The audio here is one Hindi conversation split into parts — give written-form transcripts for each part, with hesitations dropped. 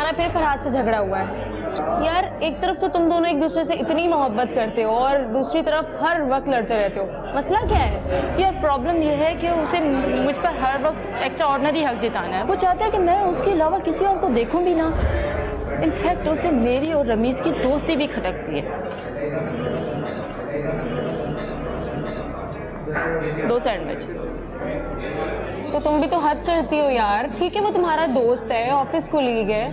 रुमाना फिर फरहाद से झगड़ा हुआ है। यार एक तरफ तो तुम दोनों एक दूसरे से इतनी मोहब्बत करते हो और दूसरी तरफ हर वक्त लड़ते रहते हो, मसला क्या है? यार प्रॉब्लम ये है कि उसे मुझ पर हर वक्त एक्स्ट्रा ऑर्डिनरी हक जताना है। वो चाहता है कि मैं उसके अलावा किसी और को देखूं भी ना। इनफैक्ट उसे मेरी और रमीज की दोस्ती भी खटकती है। 2 सैंडविच। तो तुम भी तो हद करती हो यार। ठीक है वो तुम्हारा दोस्त है, ऑफिस कोलीग है,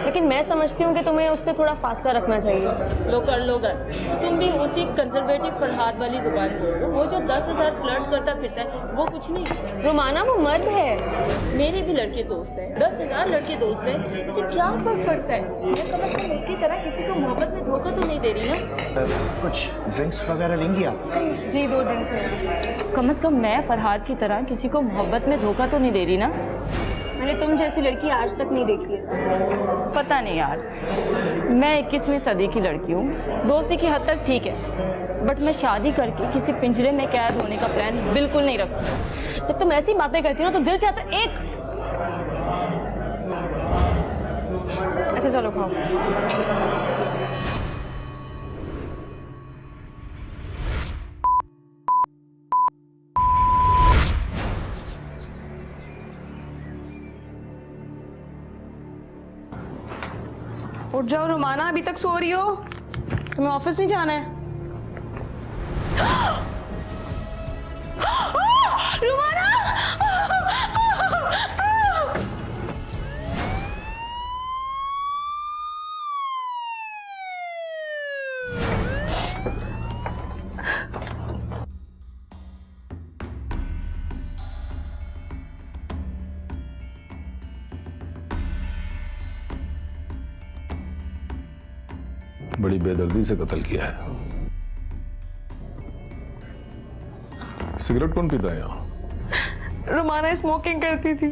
लेकिन मैं समझती हूँ कि तुम्हें उससे थोड़ा फासला रखना चाहिए। लो कर तुम भी उसी कंजर्वेटिव फरहाद वाली जुबान बोल लो। वो जो 10,000 फ्लर्ट करता फिरता है वो कुछ नहीं। रुमाना वो मर्द है। मेरे भी लड़के दोस्त हैं, 10,000 लड़के दोस्त हैं, इससे क्या फर्क पड़ता है? मैं कम से कम उसकी तरह किसी को मोहब्बत में धोखा तो नहीं दे रही ना। कुछ ड्रिंक्स वगैरह लेंगी आप? जी 2 ड्रिंक्स लेंगे। कम से कम मैं फरहाद की तरह किसी को मोहब्बत में धोखा तो नहीं दे रही ना। मैंने तुम जैसी लड़की आज तक नहीं देखी है। पता नहीं यार, मैं 21वीं सदी की लड़की हूँ। दोस्ती की हद तक ठीक है, बट मैं शादी करके किसी पिंजरे में कैद होने का प्लान बिल्कुल नहीं रखती। जब तुम ऐसी बातें करती हो ना तो दिल चाहता है एक ऐसे। चलो खाओ। उठ जाओ रुमाना, अभी तक सो रही हो? तुम्हें ऑफिस नहीं जाना है? रुमाना! बड़ी बेदर्दी से कत्ल किया है। सिगरेट कौन पीता है यहाँ? रुमाना स्मोकिंग करती थी।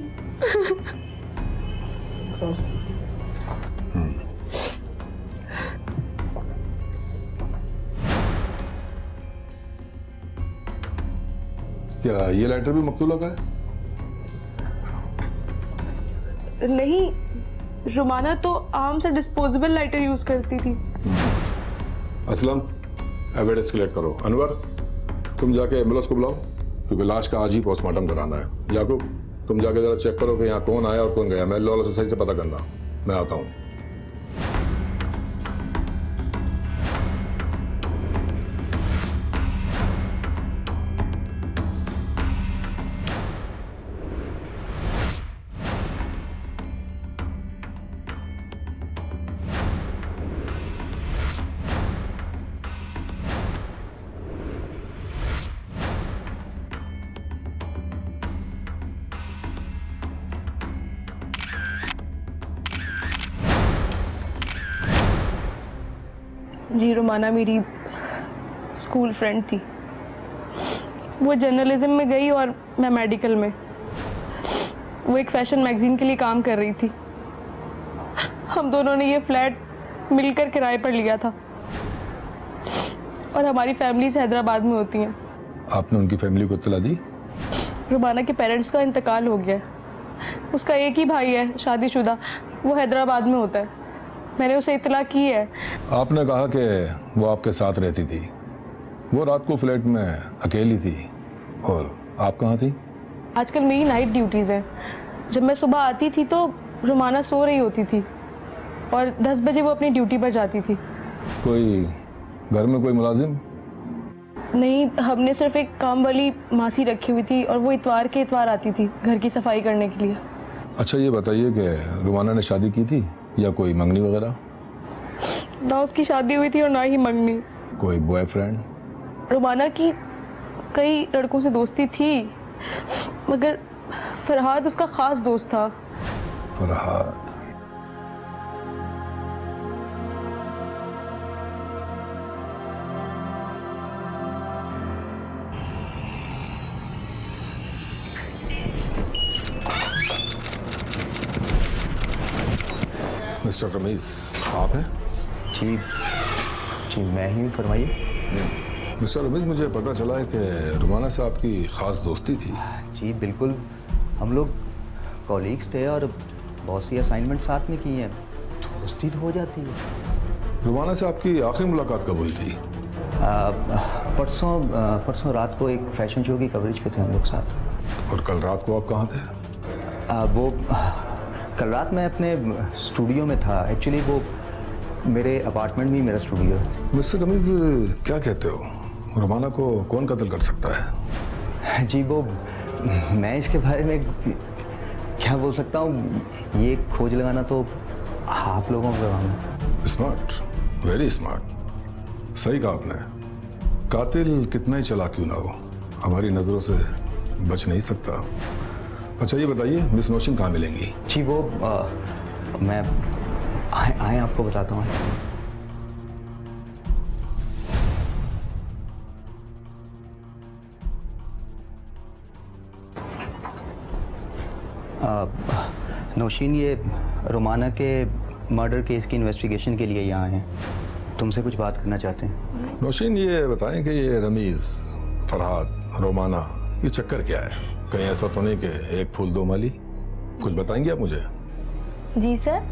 क्या ये लाइटर भी मकतूला का है? नहीं, रुमाना तो आम से डिस्पोजेबल लाइटर यूज करती थी। असलम एविडेंस कलेक्ट करो। अनवर तुम जाके एम्बुलेंस को बुलाओ क्योंकि लाश का आज ही पोस्टमार्टम कराना है। याकूब तुम जाके जरा चेक करो कि यहाँ कौन आया और कौन गया। मैं वाला से सही से पता करना। मैं आता हूँ। जी रुमाना मेरी स्कूल फ्रेंड थी। वो जर्नलिज्म में गई और मैं मेडिकल में। वो एक फैशन मैगजीन के लिए काम कर रही थी। हम दोनों ने ये फ्लैट मिलकर किराए पर लिया था और हमारी फैमिलीज हैदराबाद में होती हैं। आपने उनकी फैमिली को इत्तला दी? रुमाना के पेरेंट्स का इंतकाल हो गया है। उसका एक ही भाई है शादीशुदा, वो हैदराबाद में होता है। मैंने उसे इत्तला की है। आपने कहा कि वो आपके साथ रहती थी। वो रात को फ्लैट में अकेली थी और आप कहाँ थी? आजकल मेरी नाइट ड्यूटीज़ हैं। जब मैं सुबह आती थी तो रुमाना सो रही होती थी और 10 बजे वो अपनी ड्यूटी पर जाती थी। कोई घर में कोई मुलाजिम? नहीं, हमने सिर्फ एक काम वाली मासी रखी हुई थी और वो इतवार के इतवार आती थी घर की सफाई करने के लिए। अच्छा ये बताइए कि रुमाना ने शादी की थी या कोई मंगनी वगैरह? ना उसकी शादी हुई थी और ना ही मंगनी। कोई बॉयफ्रेंड? रुमाना की कई लड़कों से दोस्ती थी मगर फरहाद उसका खास दोस्त था। फरहाद? मिस्टर रमीज आप हैं? जी जी मैं ही हूँ, फरमाइए। मिस्टर रमीज मुझे पता चला है कि रुमाना से आपकी ख़ास दोस्ती थी। जी बिल्कुल, हम लोग कॉलीग्स थे और बहुत सी असाइनमेंट साथ में की हैं, दोस्ती तो हो जाती है। रुमाना से आपकी आखिरी मुलाकात कब हुई थी? परसों रात को एक फैशन शो की कवरेज पे थे हम लोग साथ। और कल रात को आप कहाँ थे? कल रात मैं अपने स्टूडियो में था। एक्चुअली वो मेरे अपार्टमेंट में ही मेरा स्टूडियो है। मिस्टर रमीज, क्या कहते हो, रुमाना को कौन कत्ल कर सकता है? जी वो मैं इसके बारे में क्या बोल सकता हूँ, ये खोज लगाना तो आप लोगों का काम है। Smart, very smart. सही कहा आपने। कातिल कितना ही चला क्यों ना हो, हमारी नजरों से बच नहीं सकता। अच्छा ये बताइए, मिस नौशीन कहाँ मिलेंगी? जी वो मैं आए आपको बताता हूँ। नौशीन, ये रुमाना के मर्डर केस की इन्वेस्टिगेशन के लिए यहाँ हैं, तुमसे कुछ बात करना चाहते हैं। नौशीन ये बताएं कि ये रमीज, फरहाद, रोमाना, ये चक्कर क्या है? कहीं ऐसा तो नहीं कि एक फूल दो माली? कुछ बताएंगे आप मुझे? जी सर,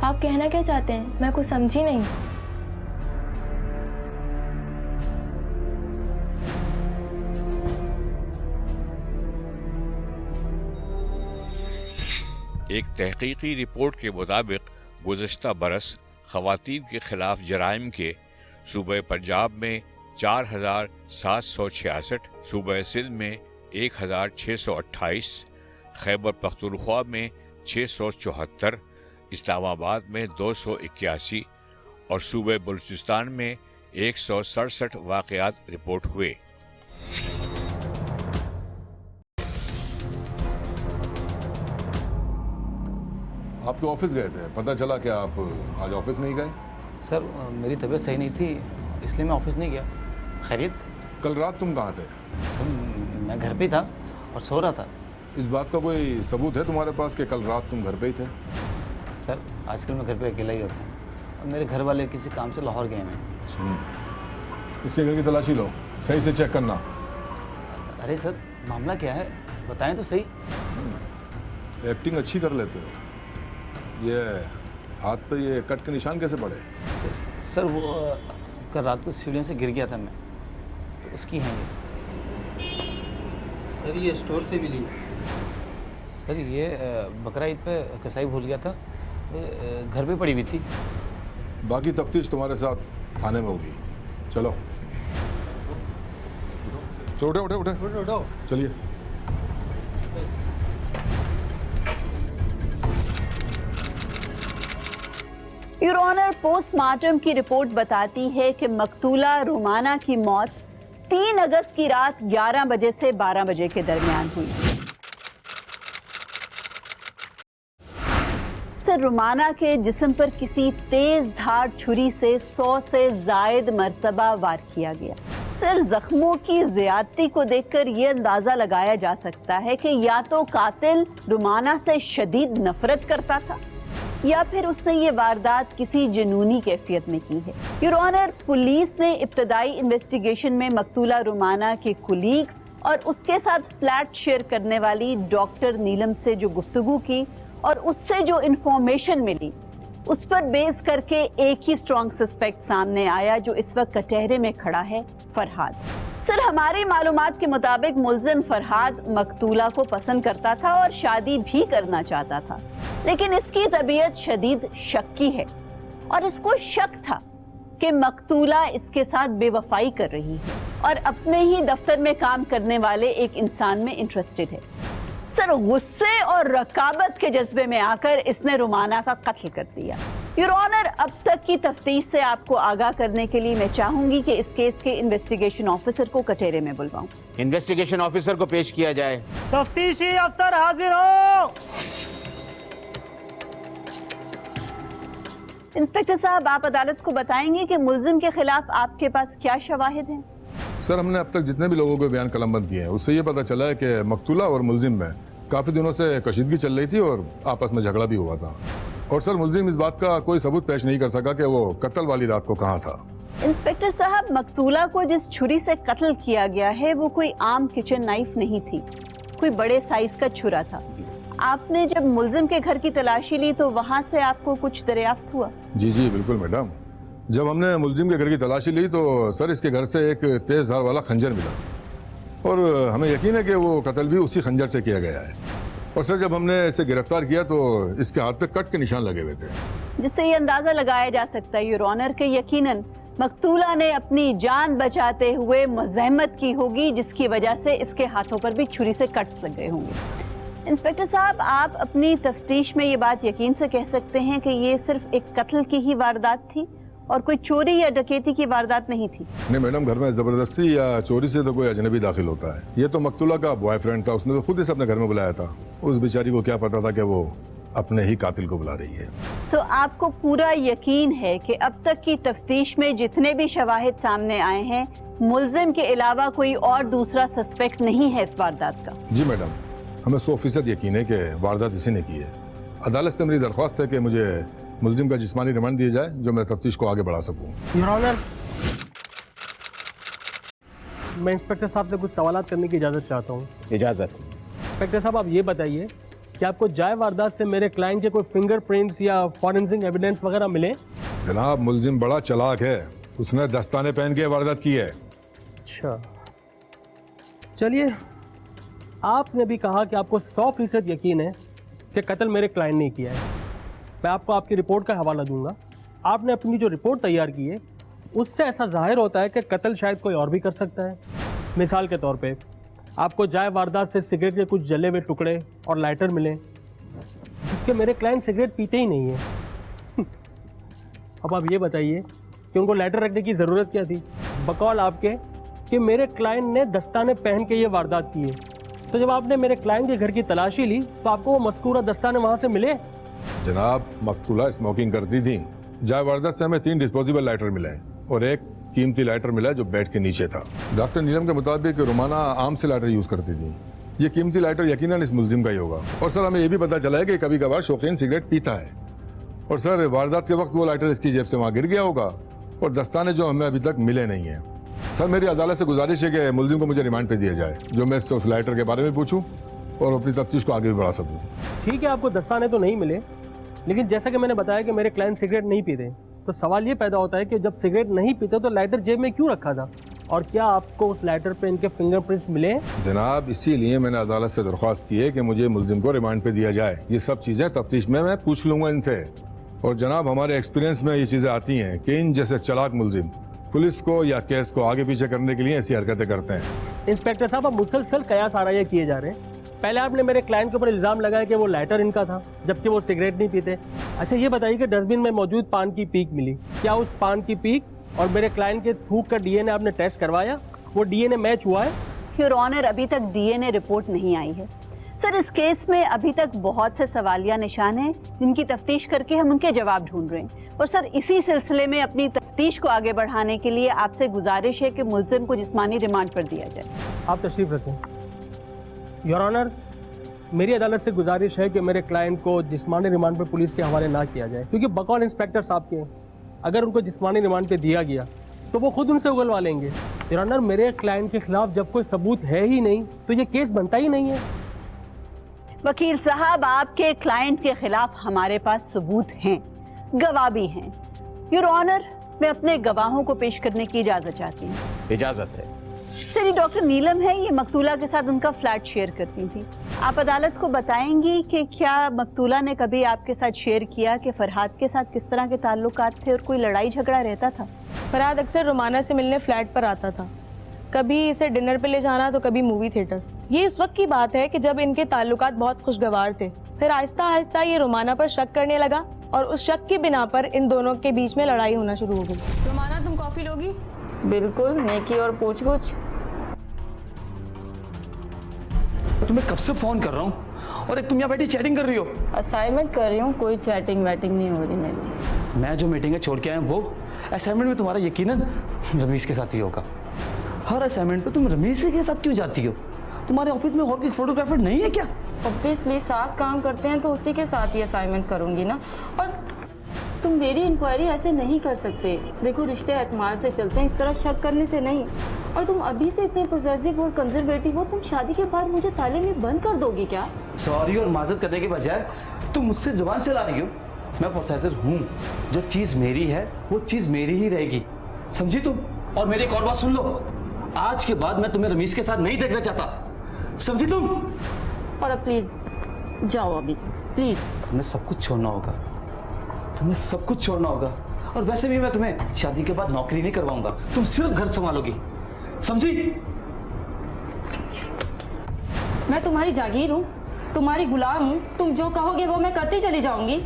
आप कहना क्या चाहते हैं, मैं कुछ समझी नहीं। एक तहकीकी रिपोर्ट के मुताबिक गुज़श्ता बरस ख़वातीन के खिलाफ जराइम के सूबे पंजाब में 4,766, सूबे सिंध में 1,628, खैबर पख्तूनख्वा में 674, इस्लामाबाद में 281 और सूबे बलूचिस्तान में 167 वाक़यात रिपोर्ट हुए। आपके ऑफिस गए थे, पता चला कि आप आज ऑफिस नहीं गए? सर मेरी तबीयत सही नहीं थी, इसलिए मैं ऑफिस नहीं गया। खैरियत? कल रात तुम कहाँ थे? मैं घर पे था और सो रहा था। इस बात का कोई सबूत है तुम्हारे पास कि कल रात तुम घर पे ही थे? सर आजकल मैं घर पे अकेला ही होता हूँ और मेरे घर वाले किसी काम से लाहौर गए हैं। इसके घर की तलाशी लो, सही से चेक करना। अरे सर मामला क्या है, बताएं तो सही। एक्टिंग अच्छी कर लेते हो। ये हाथ पे ये कट के निशान कैसे पड़े? सर वो कल रात को सीढ़ियों से गिर गया था मैं, तो उसकी हैं ये। सर ये स्टोर से मिली। सर ये बकरा ईद पे कसाई भूल गया था, घर पे पड़ी हुई थी। बाकी तफ्तीश तुम्हारे साथ थाने में होगी। चलो उठे उठे उठे उठो। चलिए। योर ऑनर, पोस्टमार्टम की रिपोर्ट बताती है कि मकतूला रुमाना की मौत 3 अगस्त की रात 11 बजे से 12 बजे के दरमियान हुई। सर रुमाना के जिस्म पर किसी तेज धार छुरी से 100 से जायद मर्तबा वार किया गया। सर जख्मों की ज्यादती को देखकर यह अंदाजा लगाया जा सकता है कि या तो कातिल रुमाना से शदीद नफरत करता था या फिर उसने ये वारदात किसी जुनूनी कैफियत में की है। योर ऑनर, पुलिस ने इब्तदाई इन्वेस्टिगेशन में मकतूला रुमाना के कुलीग्स और उसके साथ फ्लैट शेयर करने वाली डॉक्टर नीलम से जो गुफ्तगू की और उससे जो इंफॉर्मेशन मिली, उस पर बेस करके एक ही स्ट्रॉन्ग सस्पेक्ट सामने आया जो इस वक्त कटहरे में खड़ा है, फरहाद। सर हमारी मालूमात के मुताबिक मुल्जिम फरहाद मकतूला को पसंद करता था और शादी भी करना चाहता था, लेकिन इसकी तबीयत शदीद शक्की है और इसको शक था कि मकतूला इसके साथ बेवफाई कर रही है और अपने ही दफ्तर में काम करने वाले एक इंसान में इंटरेस्टेड है। सर गुस्से और रकाबत के जज्बे में आकर इसने रुमाना का कत्ल कर दिया। योर ऑनर, अब तक की तफ्तीश से आपको आगाह करने के लिए मैं चाहूंगी कि इस केस के इन्वेस्टिगेशन ऑफिसर को कटहरे में बुलवाऊं। इन्वेस्टिगेशन ऑफिसर को पेश किया जाए। तफ्तीशी अफसर हाजिर हो। इंस्पेक्टर साहब, आप अदालत को बताएंगे कि मुल्जिम के खिलाफ आपके पास क्या शवाहिद हैं? सर हमने अब तक जितने भी लोगों को बयान कलमबंद किए हैं उससे ये पता चला है कि मकतूला और मुल्जिम में काफ़ी दिनों से कशीदगी चल रही थी और आपस में झगड़ा भी हुआ था। और सर मुल्जिम इस बात का कोई सबूत पेश नहीं कर सका कि वो कत्ल वाली रात को कहाँ था। इंस्पेक्टर साहब, मकतूला को जिस छुरी से कत्ल किया गया है वो कोई आम किचन नाइफ नहीं थी, कोई बड़े साइज का छुरा था। आपने जब मुलजिम के घर की तलाशी ली तो वहां से आपको कुछ दरियाफ्त हुआ? जी जी बिल्कुल मैडम, जब हमने मुलजिम के घर की तलाशी ली तो सर इसके घर से एक तेज धार वाला खंजर मिला और हमें यकीन है कि वो कत्ल भी उसी खंजर से किया गया है। और सर जब हमने इसे गिरफ्तार किया तो इसके हाथ पे कट के निशान लगे हुए थे, जिससे ये अंदाजा लगाया जा सकता है योर ऑनर के यकीनन मकतूला ने अपनी जान बचाते हुए मज़हमत की होगी, जिसकी वजह से इसके हाथों पर भी छुरी से कट्स लग गए होंगे। इंस्पेक्टर साहब, आप अपनी तफ्तीश में ये बात यकीन से कह सकते हैं कि ये सिर्फ एक कत्ल की ही वारदात थी और कोई चोरी या डकैती की वारदात नहीं थी? नहीं मैडम, घर में जबरदस्ती या चोरी से तो कोई अजनबी दाखिल होता है। ये तो मकतूला का बॉयफ्रेंड था, उसने तो खुद इसे अपने घर में बुलाया था। उस बेचारी को क्या पता था कि वो अपने ही कातिल को बुला रही है। तो आपको पूरा यकीन है कि अब तक की तफ्तीश में जितने भी शवाहिद सामने आए हैं, मुलजिम के अलावा कोई और दूसरा सस्पेक्ट नहीं है इस वारदात का? जी मैडम, हमें 100% यकीन है कि वारदात इसी ने की है। अदालत से मेरी दरख्वास्त है कि मुझे मुलजिम का जिस्मानी रिमांड दिया जाए, जो मैं तफ्तीश को आगे बढ़ा सकूं। योर ऑनर, मैं इंस्पेक्टर साहब से कुछ सवालात करने की इजाज़त चाहता हूँ। इजाज़त। इंस्पेक्टर साहब, आप ये बताइए कि आपको जाए वारदात से मेरे क्लाइंट के कोई फिंगरप्रिंट्स या फॉरेंसिक एविडेंस वगैरह मिले? जनाब, मुलजिम बड़ा चालाक है, उसने दस्ताने पहन के वारदात की है। अच्छा, चलिए, आपने भी कहा कि आपको 100% यकीन है कि कत्ल मेरे क्लाइंट ने किया है। मैं आपको आपकी रिपोर्ट का हवाला दूंगा। आपने अपनी जो रिपोर्ट तैयार की है उससे ऐसा जाहिर होता है कि कत्ल शायद कोई और भी कर सकता है। मिसाल के तौर पे आपको जाए वारदात से सिगरेट के कुछ जले हुए टुकड़े और लाइटर मिले, जिसके मेरे क्लाइंट सिगरेट पीते ही नहीं है। अब आप ये बताइए कि उनको लाइटर रखने की ज़रूरत क्या थी, बकौल आपके कि मेरे क्लाइंट ने दस्ताने पहन के ये वारदात की है। तो जब आपने मेरे क्लाइंट के घर की तलाशी ली तो आपको वो मज़कूरा दस्ताने वहाँ से मिले? जनाब, मकतूला स्मोकिंग करती थी। जाए वारदात से हमें 3 डिस्पोजेबल लाइटर मिले हैं और एक कीमती लाइटर मिला है जो बेड के नीचे था। डॉक्टर नीलम के मुताबिक रुमाना आम से लाइटर यूज करती थी। ये कीमती लाइटर यकीनन इस मुलजिम का ही होगा। और सर हमें ये भी पता चला है कि कभी कभार शौकीन सिगरेट पीता है। और सर वारदात के वक्त वो लाइटर इसकी जेब से वहाँ गिर गया होगा और दस्ताने जो हमें अभी तक मिले नहीं है। सर मेरी अदालत से गुजारिश है कि मुलजिम को मुझे रिमांड पे दिया जाए, जो मैं इससे उस लाइटर के बारे में पूछूं और अपनी तफ्तीश को आगे भी बढ़ा सकूं। ठीक है, आपको दस्ताने तो नहीं मिले, लेकिन जैसा कि मैंने बताया कि मेरे क्लाइंट सिगरेट नहीं पीते, तो सवाल ये पैदा होता है कि जब सिगरेट नहीं पीते तो लाइटर जेब में क्यों रखा था, और क्या आपको उस लाइटर पे इनके फिंगरप्रिंट्स मिले? जनाब, इसीलिए मैंने अदालत से दरख्वास्त की है कि मुझे मुलजिम को रिमांड पे दिया जाए। ये सब चीज़ें तफ्तीश में मैं पूछ लूँगा इनसे। और जनाब, हमारे एक्सपीरियंस में ये चीज़ें आती हैं कि इन जैसे चालाक मुलजिम पुलिस को या केस को आगे पीछे करने के लिए ऐसी हरकतें करते हैं। इंस्पेक्टर साहब, अब मुसलसल कयास आराइयाँ किए जा रहे हैं। पहले आपने मेरे क्लाइंट के ऊपर इल्ज़ाम लगाया कि वो लाइटर इनका था, जबकि वो सिगरेट नहीं पीते। अच्छा ये बताइए कि डस्टबिन में मौजूद पान की पीक मिली, क्या उस पान की पीक और मेरे क्लाइंट के थूक का डीएनए आपने टेस्ट करवाया? वो डीएनए मैच हुआ है? योर ऑनर, अभी तक डीएनए रिपोर्ट नहीं आई है। सर, इस केस में अभी तक बहुत से सवालिया निशान हैं जिनकी तफ्तीश करके हम उनके जवाब ढूंढ रहे हैं। और सर, इसी सिलसिले में अपनी तफ्तीश को आगे बढ़ाने के लिए आपसे गुजारिश है कि मुलजिम को जिस्मानी रिमांड पर दिया जाए। आप तशरीफ रखें। योर ऑनर, मेरी अदालत से गुजारिश है कि मेरे क्लाइंट को जिस्मानी रिमांड पर पुलिस के हवाले ना किया जाए, क्योंकि बकौल इंस्पेक्टर साहब के अगर उनको जिस्मानी रिमांड पे दिया गया तो वो खुद उनसे उगलवा लेंगे। योर ऑनर, मेरे क्लाइंट के खिलाफ जब कोई सबूत है ही नहीं तो ये केस बनता ही नहीं है। वकील साहब, आपके क्लाइंट के खिलाफ हमारे पास सबूत हैं, गवाह भी हैं। योर ऑनर, मैं अपने गवाहों को पेश करने की इजाजत चाहती हूँ। इजाजत है। सर, ये डॉक्टर नीलम है, ये मकतूला के साथ उनका फ्लैट शेयर करती थी। आप अदालत को बताएंगी कि क्या मकतूला ने कभी आपके साथ शेयर किया कि फरहाद के साथ किस तरह के ताल्लुकात थे और कोई लड़ाई झगड़ा रहता था? फरहाद अक्सर रुमाना से मिलने फ्लैट पर आता था, कभी इसे डिनर पे ले जाना तो कभी मूवी थिएटर। ये उस वक्त की बात है कि जब इनके ताल्लुकात बहुत खुशगवार थे। फिर आहिस्ता आहिस्ता ये रुमाना पर शक करने लगा और उस शक की बिना पर इन दोनों के बीच में लड़ाई होना शुरू हो गई। रुमाना, तुम कॉफी लोगी? बिल्कुल, नेकी और पूछ पूछ। तुम्हें कब से फोन कर रहा हूँ और एक तुम यहाँ बैठी चैटिंग कर रही हो। असाइनमेंट कर रही हूँ, कोई चैटिंग वैटिंग नहीं हो रही मेरी। मैं जो मीटिंग है छोड़ के आया हूँ, वो असाइनमेंट में तुम्हारा यकीनन रमीज के साथ ही होगा। हर असाइनमेंट पे तुम रमीज के साथ क्यों जाती हो? तुम्हारे ऑफिस में और कोई फोटोग्राफर नहीं है क्या? ऑब्वियसली साथ काम करते हैं तो उसी के साथ ही असाइनमेंट करूंगी ना। और तुम मेरी इंक्वायरी ऐसे नहीं कर सकते। देखो, रिश्ते एतमाद से चलते हैं, इस तरह शक करने से नहीं। और तुम अभी से इतने पोजेसिव और कंजर्वेटिव हो, तुम शादी के बाद मुझे ताले में बंद कर दोगी क्या? सॉरी और माजरत करने के बजाय तुम मुझसे जुबान चला रही हो। मैं प्रोसेसर हूँ, जो चीज मेरी है वो चीज मेरी ही रहेगी, समझी तुम? और मेरी एक और बात सुन लो, आज के बाद मैं तुम्हें रमीज के साथ नहीं देखना चाहता, समझी तुम? और अब प्लीज जाओ अभी, प्लीज। तुम्हें सब कुछ छोड़ना होगा, तुम्हें सब कुछ छोड़ना होगा। और वैसे भी मैं तुम्हें शादी के बाद नौकरी नहीं करवाऊंगा, तुम सिर्फ घर संभालोगी, समझी? मैं तुम्हारी जागीर हूँ, तुम्हारी गुलाम हूँ, तुम जो कहोगे वो मैं करती चली जाऊंगी।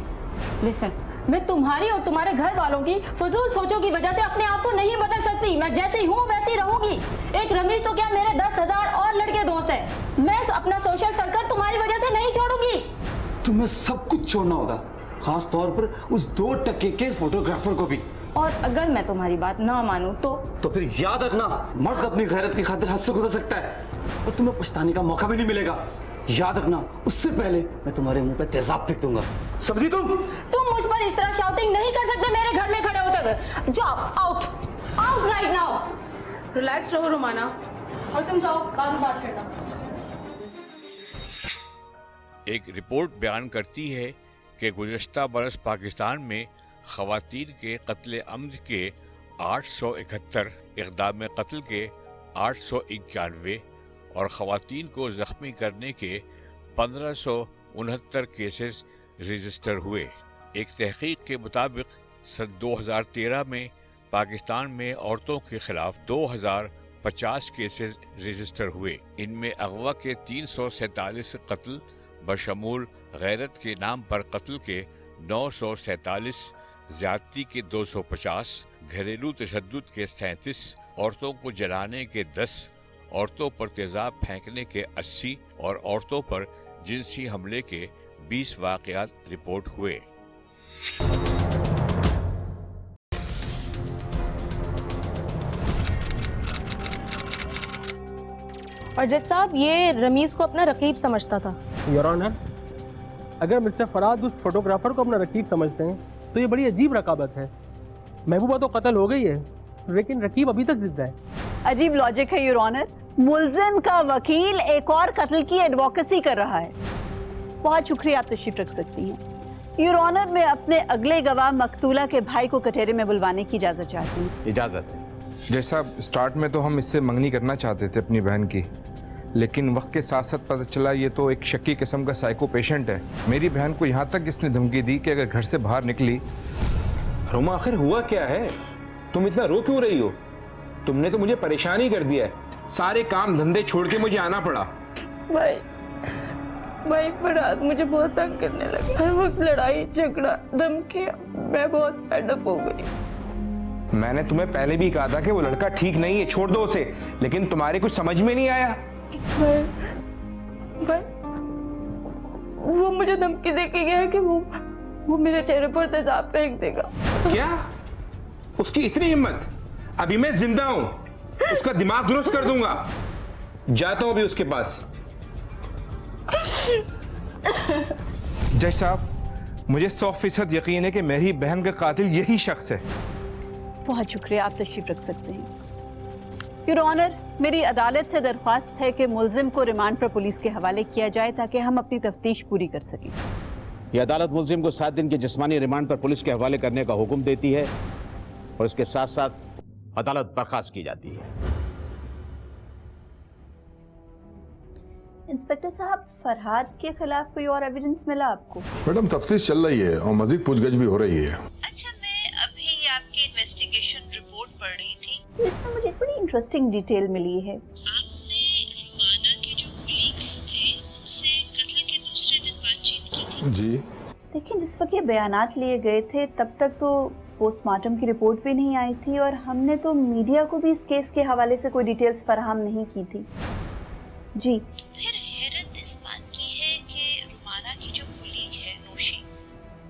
लिसन, मैं तुम्हारी और तुम्हारे घर वालों की फजूल सोचों की वजह से अपने आप को नहीं बदल सकती। मैं जैसी हूँ वैसी रहूंगी। एक रमीज तो क्या, मेरे 10,000 और लड़के दोस्त हैं। मैं अपना सोशल सर्कल तुम्हारी वजह से नहीं छोड़ूंगी। तुम्हें सब कुछ छोड़ना होगा, खास तौर पर उस 2% के फोटोग्राफर को भी। और अगर मैं तुम्हारी बात ना मानूं तो फिर याद रखना, मर्द अपनी गैरत की खातिर हद से गुजर सकता है और तुम्हें पछताने का मौका भी नहीं मिलेगा। याद रखना, उससे पहले मैं तुम्हारे मुंह पे तेजाब फेंक दूंगा, समझी तुम? तुम मुझ पर इस तरह शाउटिंग नहीं कर सकते मेरे घर में खड़े होते हुए। जाओ, out out right now. Relax रहो रोमाना, और तुम जाओ, बाद में बात करना। एक रिपोर्ट बयान करती है कि गुज़श्ता बरस पाकिस्तान में ख़वातीन के कत्ल अम्द के 871, इक़दाम कत्ल के 891 और ख़वातीन को ज़ख्मी करने के 1569 केसेस रजिस्टर हुए। एक तहकीक के मुताबिक सन 2013 में पाकिस्तान में औरतों के खिलाफ 2050 केसेस रजिस्टर हुए। इनमें अगवा के 347 कत्ल बशमूल गैरत के नाम पर कत्ल के 947, ज्यादती के 250, घरेलू तशद्दुद के 37, औरतों को जलाने के 10, औरतों पर तेजाब फेंकने के 80 और औरतों पर जिनसी हमले के 20 वाक़यात रिपोर्ट हुए। और जज साहब, ये रमीज को अपना रकीब समझता था। योर ऑनर, अगर मिस्टर फराद उस फोटोग्राफर को अपना रकीब समझते हैं तो ये बड़ी अजीब रकाबत है। महबूबा तो कत्ल हो गई है, लेकिन रकीब अभी तक जिंदा है। अजीब लॉजिक है योर ऑनर। मुल्जिम का वकील एक और कत्ल की एडवोकेसी कर रहा है। बहुत शुक्रिया, आप तशरीफ रख सकती हैं। योर ऑनर, मैं अपने अगले गवाह मकतूला के भाई को कटहरे में बुलवाने की इजाजत चाहती हूँ। इजाजत है। जैसा स्टार्ट में तो हम इससे मंगनी करना चाहते थे अपनी बहन की, लेकिन वक्त के साथ साथ पता चला ये तो एक शक्की किस्म का साइको पेशेंट है। मेरी बहन को यहाँ तक इसने धमकी दी कि अगर घर से बाहर निकली। रुमा, आखिर हुआ क्या है? तुम इतना रो क्यों रही हो? तुमने तो मुझे परेशान ही कर दिया है। सारे काम धंधे छोड़ के मुझे आना पड़ा। भाई फराद मुझे बहुत तंग करने लगा। हर वक्त लड़ाई झगड़ा धमकियां, मैं बहुत फेड अप हो गई। मैंने तुम्हें पहले भी कहा था कि वो लड़का ठीक नहीं है, छोड़ दो उसे, लेकिन तुम्हारे कुछ समझ में नहीं आया। भाई वो मुझे धमकी देके गया है कि वो मेरे चेहरे पर तेजाब फेंक देगा। क्या? उसकी इतनी हिम्मत? अभी मैं जिंदा हूं, उसका दिमाग दुरुस्त कर दूंगा। जाता हूं अभी उसके पास। जज साहब, मुझे 100% यकीन है कि मेरी बहन का कातिल यही शख्स है। बहुत शुक्रिया, आप तशरीफ रख सकते हैं। योर ऑनर, मेरी अदालत से दरख्वास्त है कि मुल्जिम को रिमांड पर पुलिस के हवाले किया जाए ताकि हम अपनी तफ्तीश पूरी कर सकें। यह अदालत मुल्जिम को 7 दिन के जिस्मानी रिमांड पर पुलिस के हवाले करने का हुक्म देती है और इसके साथ साथ अदालत बर्खास्त की जाती है। इंस्पेक्टर साहब, फरहाद के खिलाफ कोई और एविडेंस मिला आपको? मैडम, तफ्तीश चल रही है और मजीद पूछगछ भी हो रही है। अच्छा, मैं अभी आपकी इन्वेस्टिगेशन रिपोर्ट पढ़ रही थी, इसमें मुझे एक बड़ी इंटरेस्टिंग डिटेल मिली है। आपने रुमाना के जो कोलीग्स थे उनसे कत्ल के दूसरे दिन बातचीत की थी? जी। लेकिन जिस वक्त ये बयानात लिए गए थे तब तक तो पोस्टमार्टम की रिपोर्ट भी नहीं आई थी और हमने तो मीडिया को भी इस केस के हवाले से कोई डिटेल्स फराहम नहीं की थी। जी। फिर हैरत इस बात की है कि रुमाना की जो कोलीग है नौशी,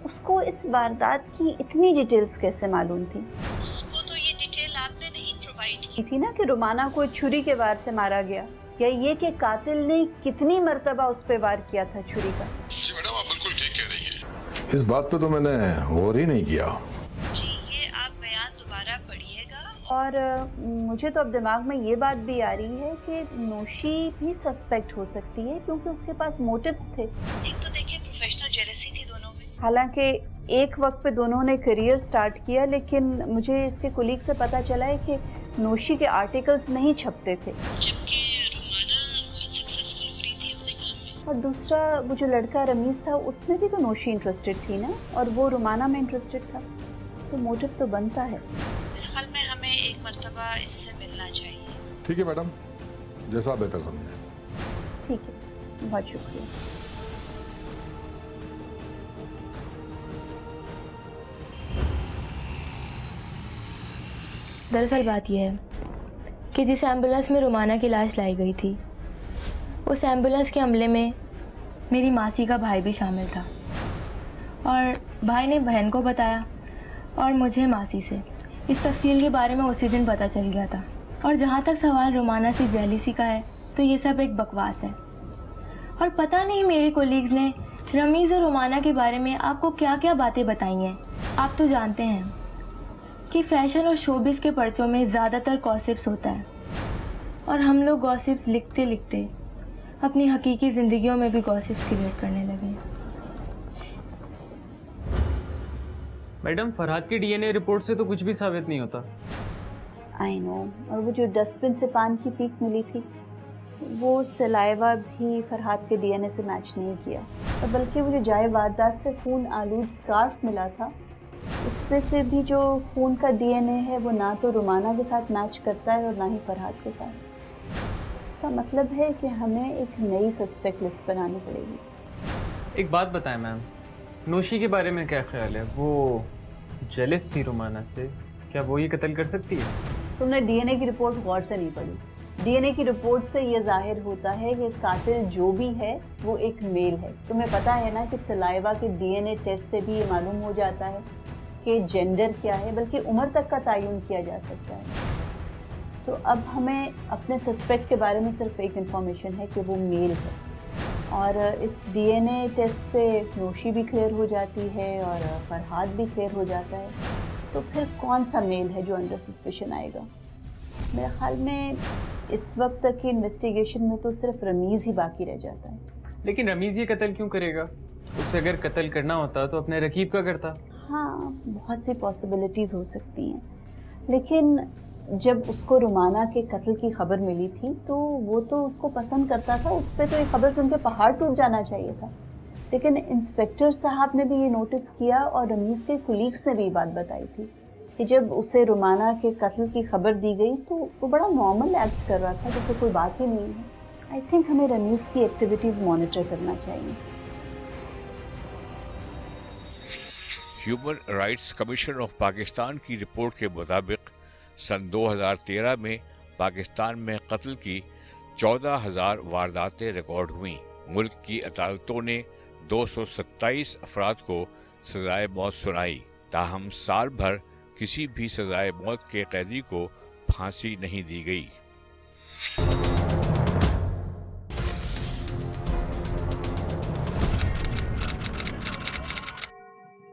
उसको इस वारदात की इतनी डिटेल्स कैसे मालूम थी? उसको तो ये डिटेल आपने नहीं प्रोवाइड की थी ना कि रुमाना को छुरी के वार से मारा गया, या ये कि कातिल ने कितनी मर्तबा उस पे वार किया था छुरी का। जी मैडम, आप बिल्कुल ठीक कह रही हैं। इस बात पे तो मैंने गौर ही नहीं किया। जी, ये आप बयान दोबारा पढ़िएगा और मुझे तो अब दिमाग में ये बात भी आ रही है कि नौशी भी सस्पेक्ट हो सकती है क्योंकि उसके पास मोटिव्स थे। एक तो देखिए प्रोफेशनल जेलसी थी दोनों में। हालांकि एक वक्त पे दोनों ने करियर स्टार्ट किया, लेकिन मुझे इसके कुलीग से पता चला है कि नौशी के आर्टिकल्स नहीं छपते थे, जबकि रुमाना बहुत सक्सेसफुल हो रही थी अपने काम में। और दूसरा वो जो लड़का रमीज था उसमें भी तो नौशी इंटरेस्टेड थी ना, और वो रुमाना में इंटरेस्टेड था, तो मोटिव तो बनता है। मेरे ख्याल में हमें एक मर्तबा इससे मिलना चाहिए। ठीक है मैडम, जैसा आप बेहतर समझें। ठीक है, बहुत शुक्रिया। दरअसल बात यह है कि जिस एम्बुलेंस में रुमाना की लाश लाई गई थी, उस एम्बुलेंस के हमले में मेरी मासी का भाई भी शामिल था, और भाई ने बहन को बताया और मुझे मासी से। इस तफसील के बारे में उसी दिन पता चल गया था। और जहाँ तक सवाल रुमाना से जेलिसी का है, तो ये सब एक बकवास है। और पता नहीं मेरे कोलीग्स ने रमीज़ और रुमाना के बारे में आपको क्या क्या बातें बताई हैं। आप तो जानते हैं कि फैशन और शोबिस के पर्चों में ज़्यादातर गॉसिप्स होता है, और हम लोग गॉसिप्स लिखते लिखते अपनी हकीकी ज़िंदगियों में भी गॉसिप्स क्रिएट करने लगे। मैडम, फरहाद की डीएनए रिपोर्ट से तो कुछ भी साबित नहीं होता। आई नो, और वो जो डस्टबिन से पान की पीक मिली थी, वो सलाइवा भी फरहाद के डीएनए से मैच नहीं किया, और बल्कि वो जो जाए वारदात से खून आलूद स्कार्फ मिला था, उसमें से भी जो खून का डीएनए है वो ना तो रुमाना के साथ मैच करता है और ना ही फरहाद के साथ। इसका मतलब है कि हमें एक नई सस्पेक्ट लिस्ट बनानी पड़ेगी। एक बात बताएं मैम, नौशी के बारे में क्या ख्याल है? वो जेलस थी रुमाना से, क्या वो ये कत्ल कर सकती है? तुमने डीएनए की रिपोर्ट गौर से नहीं पढ़ी। डीएनए की रिपोर्ट से ये जाहिर होता है कि कातिल जो भी है वो एक मेल है। तुम्हें पता है ना कि सलाइवा के डीएनए टेस्ट से भी ये मालूम हो जाता है कि जेंडर क्या है, बल्कि उम्र तक का तयन किया जा सकता है। तो अब हमें अपने सस्पेक्ट के बारे में सिर्फ एक इन्फॉर्मेशन है कि वो मेल है, और इस डीएनए टेस्ट से नौशी भी क्लियर हो जाती है और फरहाद भी क्लियर हो जाता है। तो फिर कौन सा मेल है जो अंडर सस्पेशन आएगा? मेरे ख्याल में इस वक्त तक की इन्वेस्टिगेशन में तो सिर्फ रमीज़ ही बाकी रह जाता है। लेकिन रमीज़ ये कत्ल क्यों करेगा? उसे अगर कत्ल करना होता तो अपने रकीब का करता। हाँ, बहुत सी पॉसिबिलिटीज़ हो सकती हैं, लेकिन जब उसको रुमाना के कत्ल की खबर मिली थी तो वो तो उसको पसंद करता था, उस पर तो ये खबर सुन के पहाड़ टूट जाना चाहिए था। लेकिन इंस्पेक्टर साहब ने भी ये नोटिस किया और रमीज़ के कुलीग्स ने भी बात बताई थी कि जब उसे रुमाना के कत्ल की खबर दी गई तो वो बड़ा नॉर्मल एक्ट कर रहा था, जैसे कोई बात ही नहीं है। आई थिंक हमें रमीज़ की एक्टिविटीज़ मॉनिटर करना चाहिए। Human rights commission of Pakistan की रिपोर्ट के मुताबिक सन 2013 में पाकिस्तान में कत्ल की 14,000 वारदातें रिकॉर्ड हुईं। मुल्क की अदालतों ने 227 अफराद को सजाए मौत सुनाई, ताहम साल भर किसी भी सजाए मौत के कैदी को फांसी नहीं दी गई।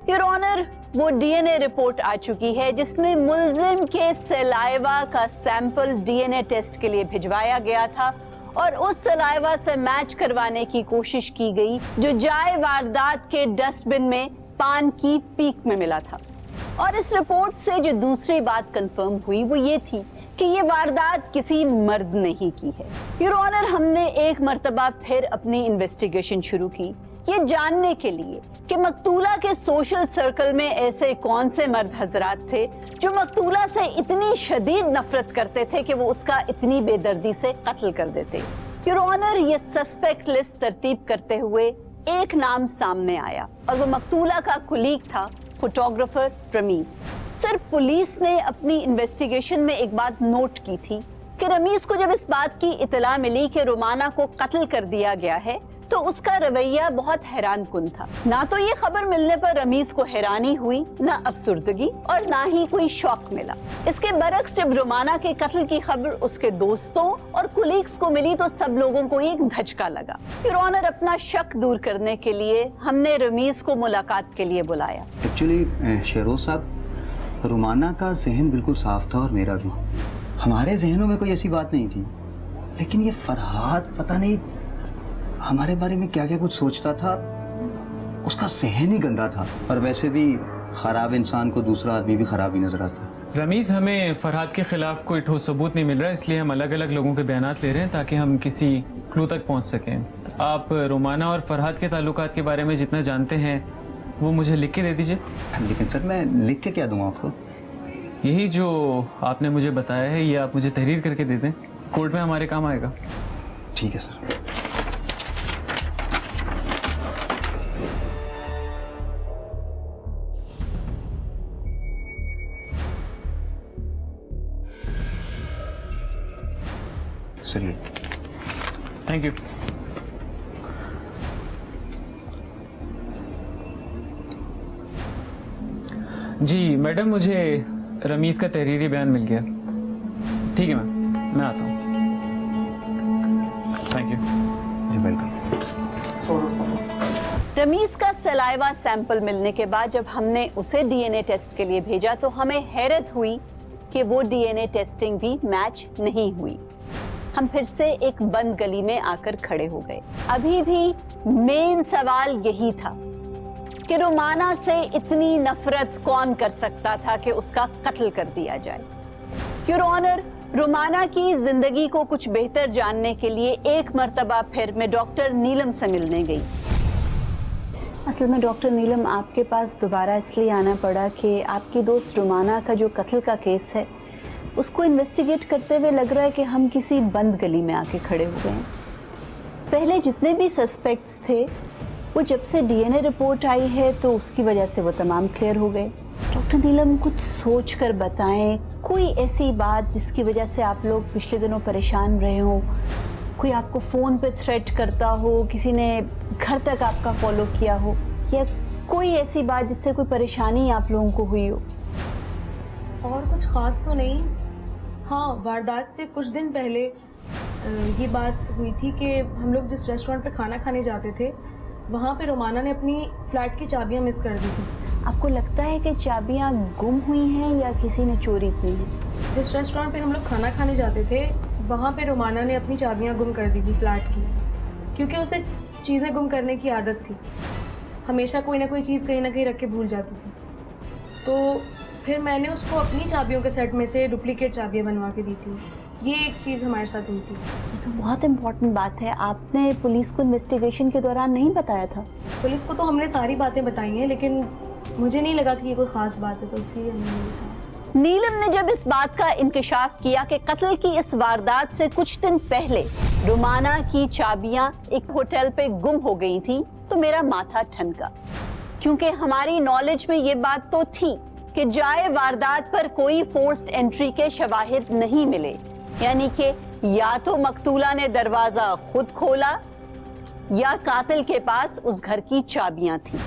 योर ऑनर, वो डीएनए रिपोर्ट आ चुकी है जिसमें मुल्जिम के सलाइवा का सैंपल डीएनए टेस्ट के लिए भिजवाया गया था और उस सलाइवा से मैच करवाने की कोशिश की गई जो जाए वारदात के डस्टबिन में पान की पीक में मिला था। और इस रिपोर्ट से जो दूसरी बात कंफर्म हुई वो ये थी कि ये वारदात किसी मर्द ने ही की है। योर ऑनर, हमने एक मर्तबा फिर अपनी इन्वेस्टिगेशन शुरू की ये जानने के लिए कि मकतूला के सोशल सर्कल में ऐसे कौन से मर्द हजरात थे जो मकतूला से इतनी शदीद नफरत करते थे कि वो उसका इतनी बेदर्दी से कत्ल कर देते। योर ऑनर, ये सस्पेक्ट लिस्ट तरतीब करते हुए एक नाम सामने आया और वो मकतूला का कुलीग था, फोटोग्राफर रमीज। सर, पुलिस ने अपनी इन्वेस्टिगेशन में एक बात नोट की थी कि रमीज को जब इस बात की इतला मिली कि रुमाना को कत्ल कर दिया गया है तो उसका रवैया बहुत हैरान कुन था। ना तो ये खबर मिलने पर रमीज को हैरानी हुई, ना अफसुर्दगी और ना ही कोई शौक मिला। इसके बरक्स जब रुमाना के कत्ल की खबर उसके दोस्तों और कुलीग्स को मिली तो सब लोगों को एक धचका लगा। योर ऑनर, अपना शक दूर करने के लिए हमने रमीज को मुलाकात के लिए बुलाया। एक्चुअली शेरोज साहब, रुमाना का जहन बिल्कुल साफ था और मेरा भी। हमारे जहनों में कोई ऐसी बात नहीं थी, लेकिन ये फरहाद पता नहीं हमारे बारे में क्या क्या कुछ सोचता था। उसका जहन ही गंदा था, और वैसे भी खराब इंसान को दूसरा आदमी भी खराब ही नजर आता है। रमीज, हमें फरहाद के खिलाफ कोई ठोस सबूत नहीं मिल रहा है, इसलिए हम अलग अलग लोगों के बयान ले रहे हैं ताकि हम किसी क्लू तक पहुंच सकें। आप रुमाना और फरहाद के ताल्लुकात के बारे में जितना जानते हैं वो मुझे लिख के दे दीजिए। लेकिन सर मैं लिख के क्या दूंगा आपको? यही जो आपने मुझे बताया है ये आप मुझे तहरीर करके दे दें, कोर्ट में हमारे काम आएगा। ठीक है सर। चलिए। Thank you. जी मैडम, मुझे रमीज का तहरीरी बयान मिल गया। ठीक है मैम, मैं आता हूँ। Thank you. वेलकम। रमीज का सलाइवा सैंपल मिलने के बाद जब हमने उसे डीएनए टेस्ट के लिए भेजा तो हमें हैरत हुई कि वो डीएनए टेस्टिंग भी मैच नहीं हुई। हम फिर से एक बंद गली में आकर खड़े हो गए। अभी भी मेन सवाल यही था कि रुमाना से इतनी नफरत कौन कर सकता था कि उसका कत्ल कर दिया जाए। योर ऑनर, रुमाना की जिंदगी को कुछ बेहतर जानने के लिए एक मर्तबा फिर मैं डॉक्टर नीलम से मिलने गई। असल में डॉक्टर नीलम, आपके पास दोबारा इसलिए आना पड़ा कि आपकी दोस्त रुमाना का जो कत्ल का केस है उसको इन्वेस्टिगेट करते हुए लग रहा है कि हम किसी बंद गली में आके खड़े हो गए हैं। पहले जितने भी सस्पेक्ट्स थे वो जब से डीएनए रिपोर्ट आई है तो उसकी वजह से वो तमाम क्लियर हो गए। डॉक्टर नीलम, कुछ सोच कर बताएं, कोई ऐसी बात जिसकी वजह से आप लोग पिछले दिनों परेशान रहे हो, कोई आपको फ़ोन पे थ्रेट करता हो, किसी ने घर तक आपका फॉलो किया हो, या कोई ऐसी बात जिससे कोई परेशानी आप लोगों को हुई हो? और कुछ ख़ास तो नहीं। हाँ, वारदात से कुछ दिन पहले ये बात हुई थी कि हम लोग जिस रेस्टोरेंट पे खाना खाने जाते थे वहाँ पे रुमाना ने अपनी फ्लैट की चाबियाँ मिस कर दी थी। आपको लगता है कि चाबियाँ गुम हुई हैं या किसी ने चोरी की हैं? जिस रेस्टोरेंट पे हम लोग खाना खाने जाते थे वहाँ पे रुमाना ने अपनी चाबियाँ गुम कर दी थी फ्लैट की, क्योंकि उसे चीज़ें गुम करने की आदत थी। हमेशा कोई ना कोई चीज़ कहीं ना कहीं रख के भूल जाती थी। तो फिर मैंने उसको अपनी चाबियों के सेट में से डुप्लीकेट चाबियाँ बनवा के दी थी। ये एक चीज़ हमारे साथ हुई थी। तो बहुत इम्पोर्टेंट बात है, आपने पुलिस को इन्वेस्टिगेशन के दौरान नहीं बताया था? पुलिस को तो हमने सारी बातें बताई हैं, लेकिन मुझे नहीं लगा कि ये कोई ख़ास बात है, तो इसलिए हमने नहीं बताया। नीलम ने जब इस बात का इंकशाफ किया कि कत्ल की इस वारदात से कुछ दिन पहले रुमाना की चाबियां एक होटल पे गुम हो गई थी, तो मेरा माथा ठनका, क्योंकि हमारी नॉलेज में ये बात तो थी कि जाए वारदात पर कोई फोर्स्ड एंट्री के शवाहिद नहीं मिले, यानी कि या तो मकतूला ने दरवाजा खुद खोला या कातिल के पास उस घर की चाबियां थी,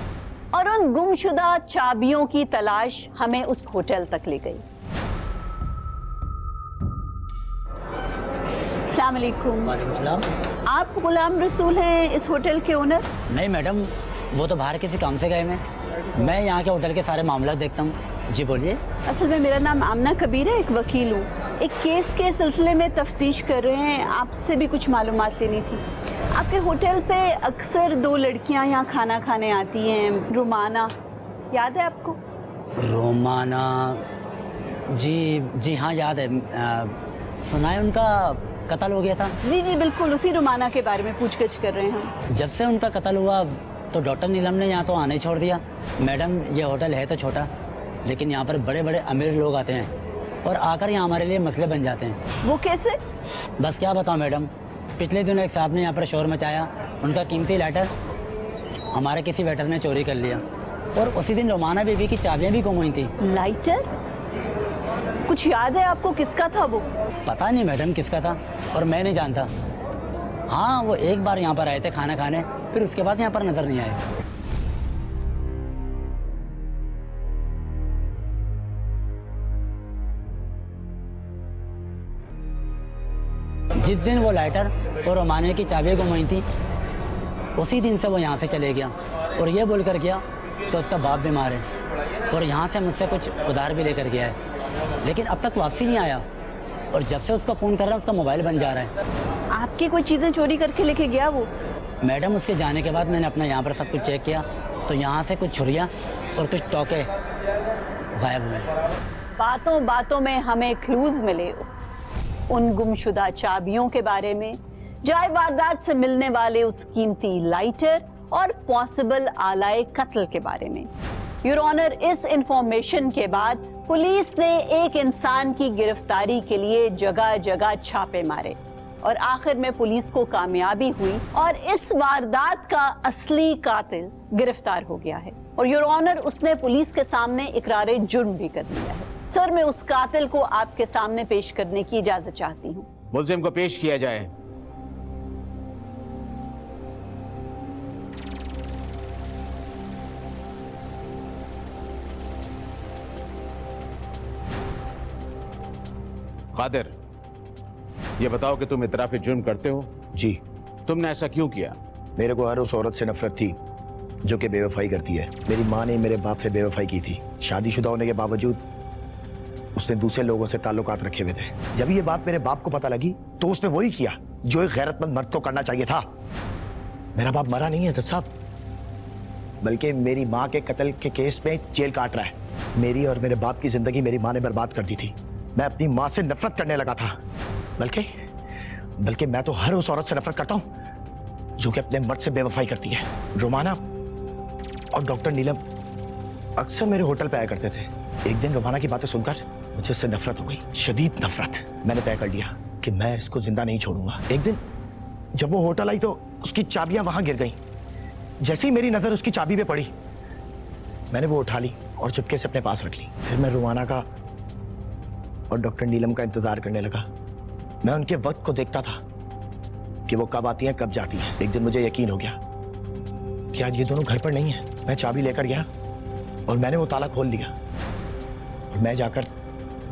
और उन गुमशुदा चाबियों की तलाश हमें उस होटल तक ले गई। अस्सलाम वालेकुम। आप गुलाम रसूल हैं इस होटल के ओनर? नहीं मैडम, वो तो बाहर किसी काम से गए मैं यहाँ के होटल के सारे मामला देखता हूँ। जी बोलिए। असल में मेरा नाम आमना कबीर है, एक वकील हूँ। एक केस के सिलसिले में तफ्तीश कर रहे हैं, आपसे भी कुछ मालूमात लेनी थी। आपके होटल पे अक्सर 2 लड़कियाँ यहाँ खाना खाने आती हैं, रुमाना, याद है आपको? रोमाना? जी हाँ याद है। सुना है उनका कत्ल हो गया था? जी बिल्कुल, उसी रुमाना के बारे में पूछगछ कर रहे हैं हम। जब से उनका कत्ल हुआ तो डॉक्टर नीलम ने यहाँ तो आने ही छोड़ दिया। मैडम, ये होटल है तो छोटा, लेकिन यहाँ पर बड़े बड़े अमीर लोग आते हैं और आकर यहाँ हमारे लिए मसले बन जाते हैं। वो कैसे? बस क्या बताऊँ मैडम, पिछले दिनों एक साहब ने यहाँ पर शोर मचाया, उनका कीमती लाइटर हमारे किसी वेटर ने चोरी कर लिया, और उसी दिन रोमाना बीबी की चाबियाँ भी गुम हुई थी। लाइटर? कुछ याद है आपको किसका था वो? पता नहीं मैडम किसका था, और मैं नहीं जानता। हाँ, वो एक बार यहाँ पर आए थे खाना खाने, फिर उसके बाद यहाँ पर नजर नहीं आए। जिस दिन वो लाइटर और रोमाने की चाबियाँ गुम हुई थी, उसी दिन से वो यहाँ से चले गया, और ये बोलकर गया कि उसका बाप बीमार है। और यहाँ से मुझसे कुछ उधार भी लेकर गया है, लेकिन अब तक वापसी नहीं आया। और जब से उसका फ़ोन कर रहा है उसका मोबाइल बन जा रहा है। आपकी कोई चीज़ें चोरी करके लेके गया वो? मैडम, उसके जाने के बाद मैंने अपना यहाँ पर सब कुछ चेक किया तो यहाँ से कुछ छुरियाँ और कुछ टोके गायब हुए। बातों बातों में हमें क्लूज मिले उन गुमशुदा चाबियों के बारे में, जाए वारदात से मिलने वाले उस कीमती लाइटर और पॉसिबल आलाए कत्ल के बारे में। योर ऑनर, इस इंफॉर्मेशन के बाद पुलिस ने एक इंसान की गिरफ्तारी के लिए जगह जगह छापे मारे और आखिर में पुलिस को कामयाबी हुई और इस वारदात का असली कातिल गिरफ्तार हो गया है। और योर ऑनर, उसने पुलिस के सामने इकरारे जुर्म भी कर लिया है। सर, मैं उस कातिल को आपके सामने पेश करने की इजाजत चाहती हूँ। मुलजिम को पेश किया जाए। कादिर, ये बताओ कि तुम इतराफ़ जुर्म करते हो? जी। तुमने ऐसा क्यों किया? मेरे को हर उस औरत से नफरत थी जो कि बेवफाई करती है। मेरी माँ ने मेरे बाप से बेवफाई की थी। शादीशुदा होने के बावजूद उसने दूसरे लोगों से ताल्लुकात रखे हुए थे। जब ये बात मेरे बाप को पता लगी तो उसने वही किया जो एक गैरतमंद मर्द को करना चाहिए था। मेरा बाप मरा नहीं है जज साहब, बल्कि मेरी माँ के कत्ल के केस में जेल काट रहा है। मेरी और मेरे बाप की जिंदगी मेरी माँ ने बर्बाद कर दी थी। मैं अपनी माँ से नफरत करने लगा था। बल्कि मैं तो हर उस औरत से नफरत करता हूँ जो कि अपने मर्द से बेवफाई करती है। रोमाना और डॉक्टर नीलम अक्सर मेरे होटल पे आया करते थे। एक दिन रोमाना की बातें सुनकर मुझे उससे नफरत हो गई, शदीद नफरत। मैंने तय कर लिया कि मैं इसको जिंदा नहीं छोड़ूंगा। एक दिन जब वो होटल आई तो उसकी चाबियां वहां गिर गईं। जैसे ही मेरी नजर उसकी चाबी पे पड़ी, मैंने वो उठा ली और चुपके से अपने पास रख ली। फिर मैं रोमाना का और डॉक्टर नीलम का इंतजार करने लगा। मैं उनके वक्त को देखता था कि वो कब आती हैं कब जाती हैं। एक दिन मुझे यकीन हो गया कि आज ये दोनों घर पर नहीं है। मैं चाबी लेकर गया और मैंने वो ताला खोल लिया और मैं जाकर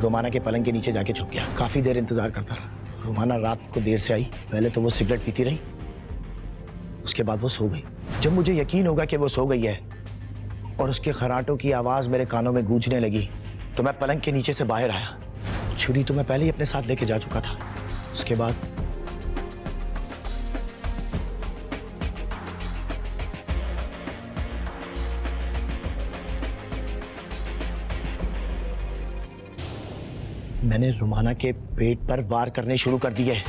रोमाना के पलंग के नीचे जाके छुप गया। काफी देर इंतजार करता रहा। रोमाना रात को देर से आई। पहले तो वो सिगरेट पीती रही, उसके बाद वो सो गई। जब मुझे यकीन होगा कि वो सो गई है और उसके खराटों की आवाज मेरे कानों में गूंजने लगी तो मैं पलंग के नीचे से बाहर आया। छुरी तो मैं पहले ही अपने साथ लेके जा चुका था। उसके बाद मैंने रोमाना के पेट पर वार करने शुरू कर दिए,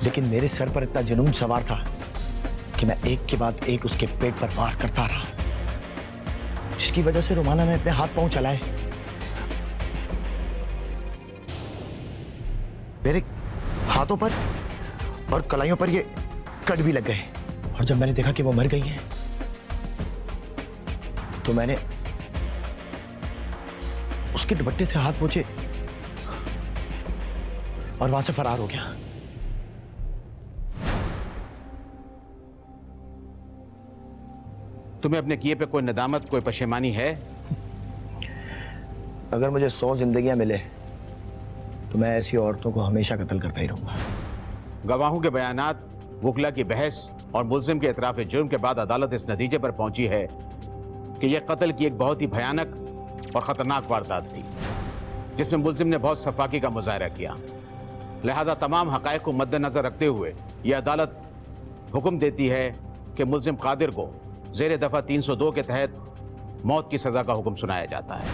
लेकिन मेरे सर पर इतना जुनून सवार था कि मैं एक के बाद एक उसके पेट पर वार करता रहा, जिसकी वजह से रोमाना ने अपने हाथ पांव चलाए। मेरे हाथों पर और कलाइयों पर ये कट भी लग गए और जब मैंने देखा कि वो मर गई है तो मैंने उसके दुपट्टे से हाथ पोंछे और वहां से फरार हो गया। तुम्हें अपने किए पे कोई नदामत, कोई पशेमानी है? अगर मुझे 100 जिंदगियां मिले तो मैं ऐसी औरतों को हमेशा कत्ल करता ही रहूंगा। गवाहों के बयानात, वकला की बहस और मुल्जिम के इतराफ़ जुर्म के बाद अदालत इस नतीजे पर पहुंची है कि यह कत्ल की एक बहुत ही भयानक और ख़तरनाक वारदात थी, जिसमें मुल्जिम ने बहुत सफाकी का मुजाहरा किया। लिहाजा तमाम हक़ाइक़ को मद्देनज़र रखते हुए यह अदालत हुक्म देती है कि मुल्जिम कादिर को ज़ेर दफ़ा 302 के तहत मौत की सज़ा का हुक्म सुनाया जाता है,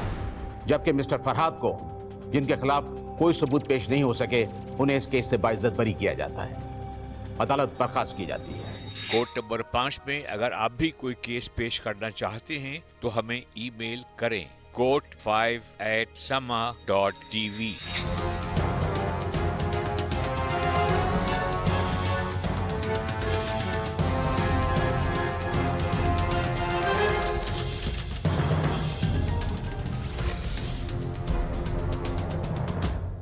जबकि मिस्टर फरहाद को, जिनके खिलाफ कोई सबूत पेश नहीं हो सके, उन्हें इस केस से बाइज्जत बरी किया जाता है। अदालत बर्खास्त की जाती है। कोर्ट नंबर 5 में अगर आप भी कोई केस पेश करना चाहते हैं तो हमें ईमेल करें court5@sama.tv।